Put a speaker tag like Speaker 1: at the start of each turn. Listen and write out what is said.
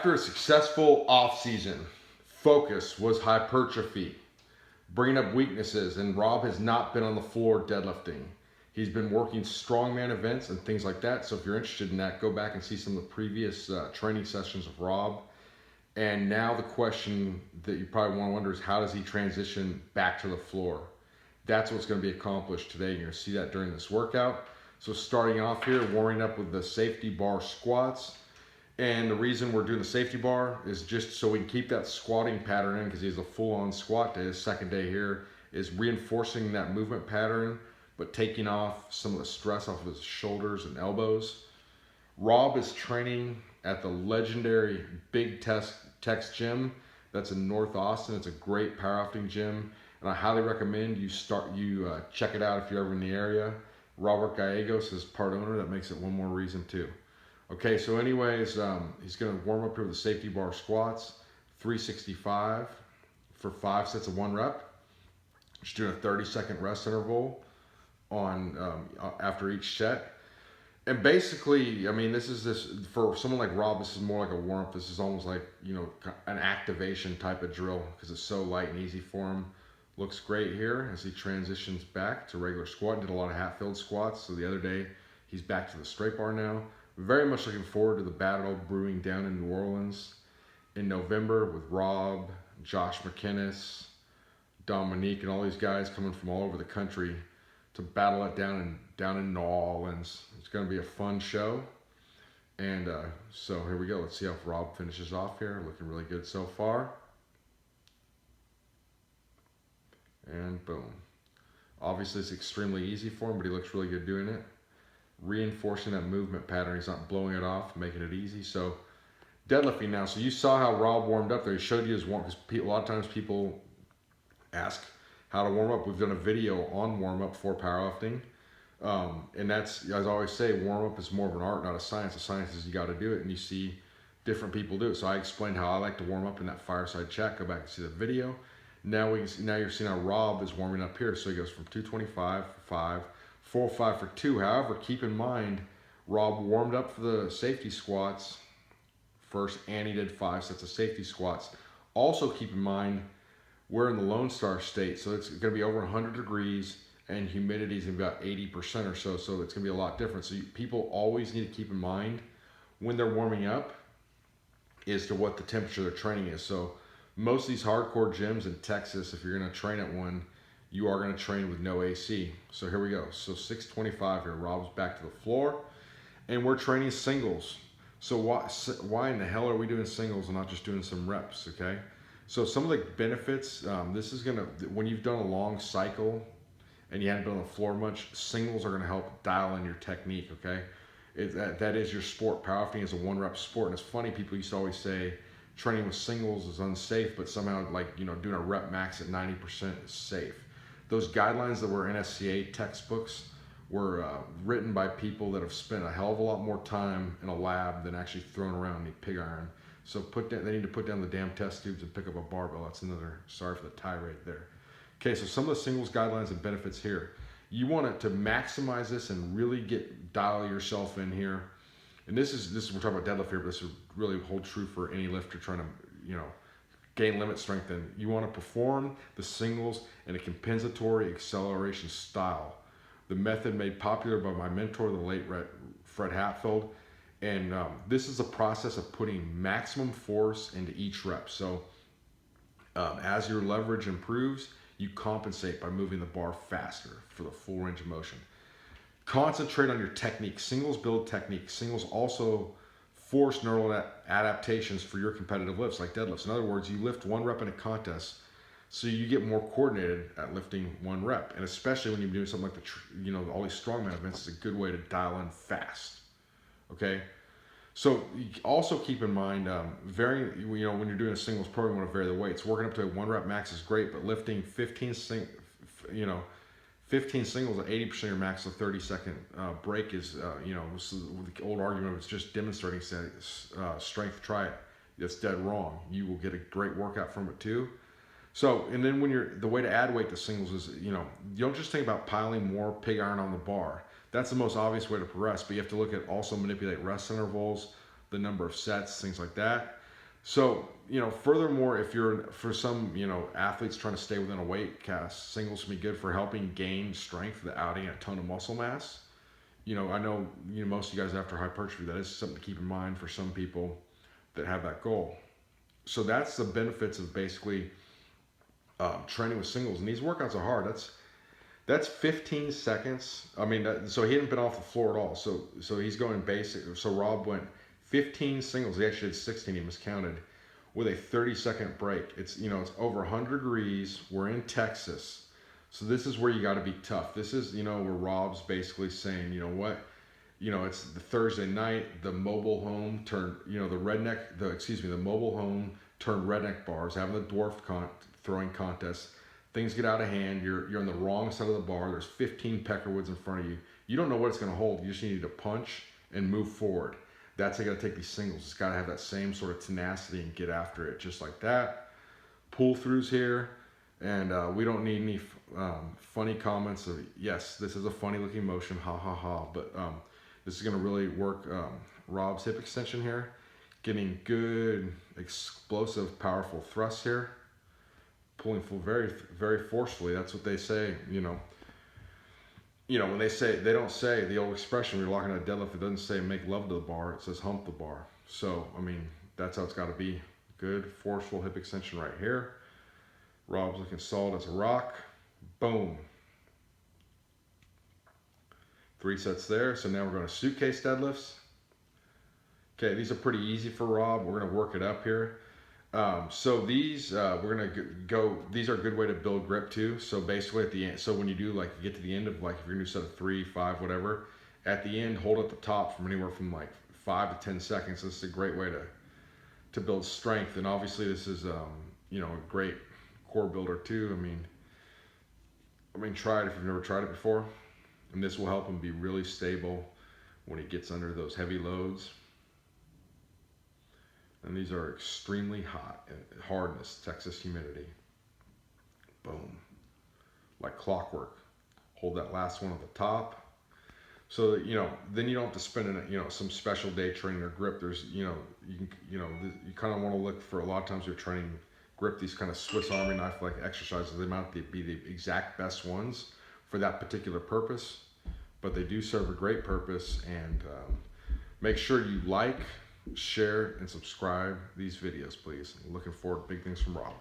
Speaker 1: After a successful off-season, focus was hypertrophy, bringing up weaknesses, and Rob has not been on the floor deadlifting. He's been working strongman events and things like that. So if you're interested in that, go back and see some of the previous training sessions of Rob. And now the question that you probably want to wonder is, how does he transition back to the floor? That's what's going to be accomplished today. You're going to see that during this workout. So starting off here, warming up with the safety bar squats. And the reason we're doing the safety bar is just so we can keep that squatting pattern in, because he has a full-on squat day. His second day here is reinforcing that movement pattern, but taking off some of the stress off of his shoulders and elbows. Rob is training at the legendary Big Tex Gym. That's in North Austin. It's a great powerlifting gym, and I highly recommend you check it out if you're ever in the area. Robert Gallegos is part owner. That makes it one more reason too. Okay, so anyways, he's going to warm up here with the safety bar squats, 365 for 5 sets of 1 rep. Just doing a 30-second rest interval on after each set. And basically, I mean, this for someone like Rob, this is more like a warm-up. This is almost like, an activation type of drill, because it's so light and easy for him. Looks great here as he transitions back to regular squat. Did a lot of Hatfield squats. So the other day, he's back to the straight bar now. Very much looking forward to the battle brewing down in New Orleans in November with Rob, Josh McInnes, Dominique, and all these guys coming from all over the country to battle it down in New Orleans. It's going to be a fun show. And so here we go. Let's see how Rob finishes off here. Looking really good so far. And boom. Obviously, it's extremely easy for him, but he looks really good doing it. Reinforcing that movement pattern. He's not blowing it off, making it easy. So deadlifting now. So you saw how Rob warmed up there. He showed you his warm, because a lot of times people ask how to warm up. We've done a video on warm up for powerlifting. And that's, as I always say, warm up is more of an art, not a science. The science is you got to do it, and you see different people do it. So I explained how I like to warm up in that fireside chat. Go back and see the video. Now you're seeing how Rob is warming up here. So he goes from 225 for 5, 405 for 2. However, keep in mind, Rob warmed up for the safety squats first, and he did 5 sets of safety squats. Also keep in mind, we're in the Lone Star State, so it's going to be over 100 degrees, and humidity is about 80% or so, so it's going to be a lot different. So people always need to keep in mind when they're warming up as to what the temperature they're training is. So most of these hardcore gyms in Texas, if you're going to train at one, you are going to train with no AC. So here we go. So 625 here. Rob's back to the floor, and we're training singles. So why in the hell are we doing singles and not just doing some reps, okay? So some of the benefits, this is going to, when you've done a long cycle and you haven't been on the floor much, singles are going to help dial in your technique, okay? That is your sport. Powerlifting is a 1-rep sport. And it's funny, people used to always say training with singles is unsafe, but somehow, like, doing a rep max at 90% is safe. Those guidelines that were NSCA textbooks were written by people that have spent a hell of a lot more time in a lab than actually thrown around the pig iron. So they need to put down the damn test tubes and pick up a barbell. That's another, sorry for the tirade there. Okay, so some of the singles guidelines and benefits here. You want it to maximize this and really dial yourself in here. And this is we're talking about deadlift here, but this would really hold true for any lifter trying to, gain limit strength. And you want to perform the singles in a compensatory acceleration style. The method made popular by my mentor, the late Fred Hatfield. And this is a process of putting maximum force into each rep. So as your leverage improves, you compensate by moving the bar faster for the full range of motion. Concentrate on your technique. Singles build technique. Singles also force neural adaptations for your competitive lifts, like deadlifts. In other words, you lift 1 rep in a contest, so you get more coordinated at lifting 1 rep. And especially when you're doing something like all these strongman events, it's a good way to dial in fast. Okay, so also keep in mind, varying, when you're doing a singles program, you want to vary the weights. Working up to a 1-rep max is great, but lifting 15 singles at 80% of your max, a 30-second break is, the old argument was just demonstrating strength. Try it. That's dead wrong. You will get a great workout from it too. So, and then the way to add weight to singles is, you don't just think about piling more pig iron on the bar. That's the most obvious way to progress, but you have to look at also manipulate rest intervals, the number of sets, things like that. So, furthermore, if you're, for some, athletes trying to stay within a weight cast, singles can be good for helping gain strength without adding a ton of muscle mass. I know, most of you guys after hypertrophy, that is something to keep in mind for some people that have that goal. So that's the benefits of basically training with singles. And these workouts are hard. That's 15 seconds. I mean, so he hadn't been off the floor at all. So he's going basic. So Rob went 15 singles. He actually did 16. He miscounted with a 30-second break. It's over 100 degrees. We're in Texas. So this is where you got to be tough. This is, where Rob's basically saying, it's the Thursday night, the mobile home turned, the mobile home turned redneck bars, having the dwarf throwing contest. Things get out of hand. You're on the wrong side of the bar. There's 15 peckerwoods in front of you. You don't know what it's going to hold. You just need to punch and move forward. That's how you got to take these singles. It's got to have that same sort of tenacity and get after it, just like that. Pull throughs here, and we don't need any funny comments of, yes, this is a funny looking motion, ha ha ha. But this is going to really work Rob's hip extension here, getting good, explosive, powerful thrusts here. Pulling full very, very forcefully. That's what they say, when they say, they don't say the old expression, when you're locking a deadlift, it doesn't say make love to the bar, it says hump the bar. So, that's how it's got to be. Good, forceful hip extension right here. Rob's looking solid as a rock. Boom. 3 sets there. So now we're going to suitcase deadlifts. Okay, these are pretty easy for Rob. We're going to work it up here. So these, we're going to go, these are a good way to build grip too. So basically at the end, so when you do you get to the end of if you're going to do set of 3, 5, whatever, at the end, hold at the top from anywhere from 5 to 10 seconds. This is a great way to build strength. And obviously this is, a great core builder too. Try it if you've never tried it before. And this will help him be really stable when he gets under those heavy loads. And these are extremely hot and hard in this Texas humidity. Boom. Like clockwork. Hold that last one at the top. So that, then you don't have to spend some special day training or grip. There's, you kind of want to look for, a lot of times you're training grip, these kind of Swiss Army knife like exercises. They might not be the exact best ones for that particular purpose, but they do serve a great purpose. And make sure you like, share, and subscribe these videos, please. I'm looking forward to big things from Rob.